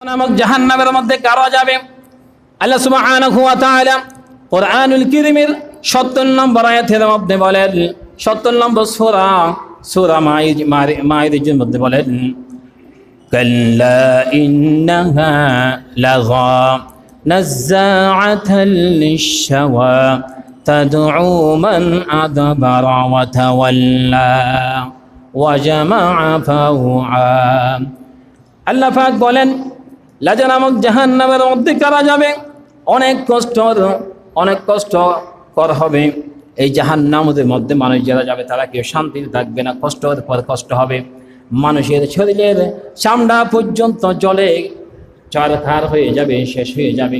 নামক জাহান্নামের মধ্যে কারা যাবে? আল্লাহ সুবহানাহু ওয়া তাআলা কুরআনুল কারীমের ৭০ নম্বর আয়াতের মধ্যে বলেন, ৭০ নম্বর সূরা মাইদার মধ্যে বলেন, কাল্লা ইন্নাহা লাযা নাযাআতাল লিশ-শাওয়া তাদউ মান আদবারা ওয়া তাওয়াল্লা ওয়া জামাআ ফাওআ। আল্লাহ পাক বলেন, লাজা নামক জাহান্নামের মধ্যে কারা যাবে? অনেক কষ্টকর হবে। এই জাহান্নামের মধ্যে মানুষ যারা যাবে তারা কেউ শান্তিতে থাকবে না, কষ্টের পর কষ্ট হবে। মানুষের শরীরের চামড়া পর্যন্ত জলে চারখার হয়ে যাবে, শেষ হয়ে যাবে।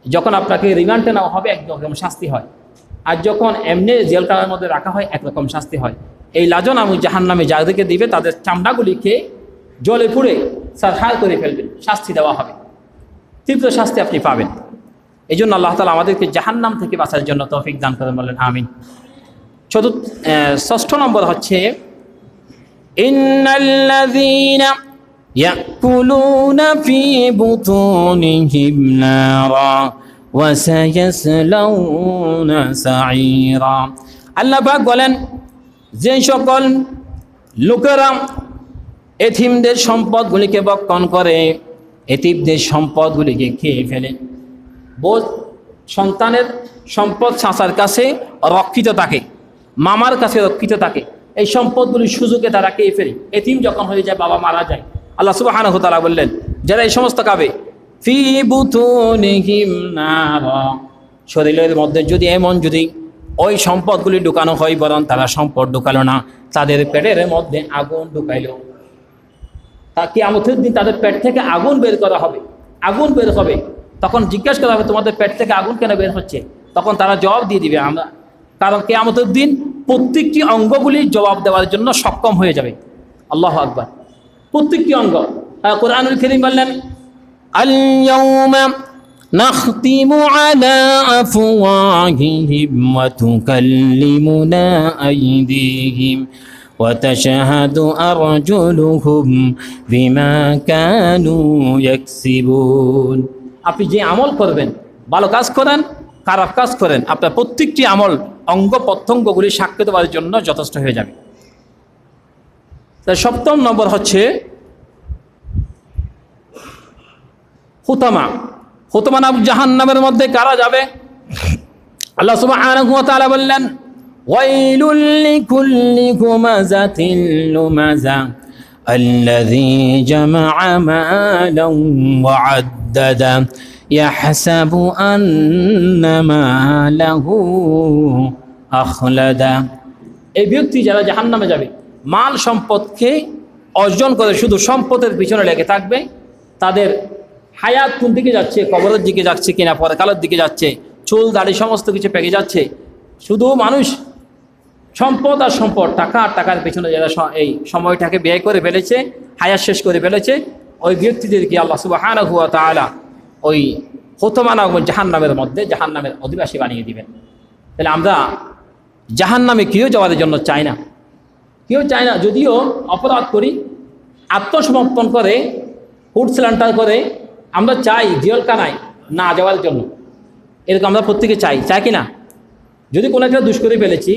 যখন আপনাকে রিমান্ডে নেওয়া হবে একরকম শাস্তি হয়, আর যখন এমনি জেলখানার মধ্যে রাখা হয় একরকম শাস্তি হয়। এই লাজন আমি জাহান্নামে যাদেরকে দিবে তাদের চামড়াগুলিকে জলে পুড়ে সারখার করে ফেলবেন, শাস্তি দেওয়া হবে, তীব্র শাস্তি আপনি পাবেন। এই জন্য আল্লাহ তাআলা আমাদেরকে জাহান্নাম থেকে বাঁচার জন্য তৌফিক দান করেন, বলেন আমিন। ষষ্ঠ নম্বর হচ্ছে, ইন্নাল্লাযীনা ইয়াকুলুনা ফী বুতুনিহিম নারা ওয়া সায়াসলাউনা সাঈরা। আল্লাহ পাক বলেন, যে সকল লোকেরা এতিমদের সম্পদগুলিকে ভক্ষণ করে, এতিমদের সম্পদগুলিকে খেয়ে ফেলে, সন্তানের সম্পদ চাচার কাছে রক্ষিত থাকে, মামার কাছে রক্ষিত থাকে, এই সম্পদগুলির সুযোগে তারা খেয়ে ফেলে। এতিম যখন হয়ে যায়, বাবা মারা যায়, আল্লাহ সুবহানাহু ওয়া তাআলা বললেন, যারা এই সমস্ত খাবে, ফী বুতুনিহিম নারা, শরীরের মধ্যে যদি ওই সম্পদগুলি ঢুকানো হয়, বরং তারা সম্পদ ঢুকালো না, তাদের পেটের মধ্যে আগুন ঢুকাইল। তা কিয়ামতের দিন তাদের পেট থেকে আগুন বের করা হবে, আগুন বের হবে। তখন জিজ্ঞাসা করা হবে, তোমাদের পেট থেকে আগুন কেন বের হচ্ছে? তখন তারা জবাব দিয়ে দিবে, আমরা, কারণ কিয়ামতের দিন প্রত্যেকটি অঙ্গগুলি জবাব দেওয়ার জন্য সক্ষম হয়ে যাবে। আল্লাহু আকবার। প্রত্যেকটি অঙ্গ। কুরআনুল কারীম বললেন, আল-ইয়াওমা নাখতিমু আলা আফওয়াহিহিম ওয়া তুকাল্লিমুনা আইদিহিম ওয়া তাশহাদু আরজুলুহুম বিমা কানু ইয়াকসিবুন। আপনি যে আমল করবেন, ভালো কাজ করেন, খারাপ কাজ করেন, আপনার প্রত্যেকটি আমল অঙ্গ প্রত্যঙ্গগুলি সাক্ষ্য দেওয়ার জন্য যথেষ্ট হয়ে যাবে। তাই সপ্তম নম্বর হচ্ছে হুতামা নামক জাহান্নামের মধ্যে কারা যাবে? আল্লাহ সুবহানাহু ওয়া তাআলা বললেন, ওয়াইলুল লিকুল্লি হুমাযাতিল লুমাযা আল্লাযী জামাআ মালান ওয়া আদ্দাদা ইয়াহসাবু আন্না মালাহু আখলাদা। এই ব্যক্তি যারা জাহান্নামে যাবে, মাল সম্পদকে অর্জন করে শুধু সম্পদের পিছনে লেগে থাকবে, তাদের হায়াত কোন দিকে যাচ্ছে, কবরের দিকে যাচ্ছে কিনা, পরকালের দিকে যাচ্ছে, চুল দাড়ি সমস্ত কিছু পেকে যাচ্ছে। শুধু মানুষ সম্পদ আর সম্পদ, টাকা আর টাকার পেছনে যারা এই সময়টাকে ব্যয় করে ফেলেছে, হায়াত শেষ করে ফেলেছে, ওই ব্যক্তিদেরকে আল্লাহ সুবহানাহু ওয়া তাআলা ওই হুতামা নামক জাহান্নামের মধ্যে জাহান্নামের অধিবাসী বানিয়ে দিবেন। তাহলে আমরা জাহান্নামে কেউ যাওয়ার জন্য চাই না, কেউ চায় না। যদিও অপরাধ করি, আত্মসমর্পণ করে, ফুড স্যালান্টার করে, আমরা চাই জেলখানায় না যাওয়ার জন্য। এরকম আমরা প্রত্যেকে চাই কি না? যদি কোনো একটা দুষ করে ফেলেছি,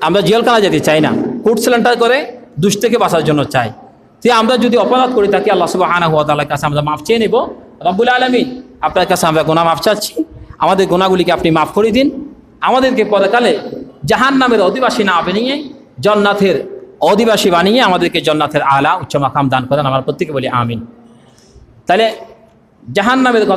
আমরা জেলখানায় যেতে চাই না, ফুড স্যালান্টার করে দুষ থেকে বাঁচার জন্য চাই। যে আমরা যদি অপরাধ করি থাকি, আল্লাহ সুবহানাহু ওয়া তাআলার কাছে আমরা মাফ চেয়ে নেব। রব্বুল আলামিন, আপনার কাছে আমরা গুনাহ মাফ চাচ্ছি, আমাদের গুনাহগুলিকে আপনি মাফ করে দিন, আমাদেরকে পরকালে জাহান্নামের অধিবাসী না বানিয়ে জান্নাতের অধিবাসী বানিয়ে আমাদেরকে জান্নাতের আলা উচ্চ মাকাম দান করেন। আমরা প্রত্যেকে বলি আমিন। তাহলে জাহান্নামের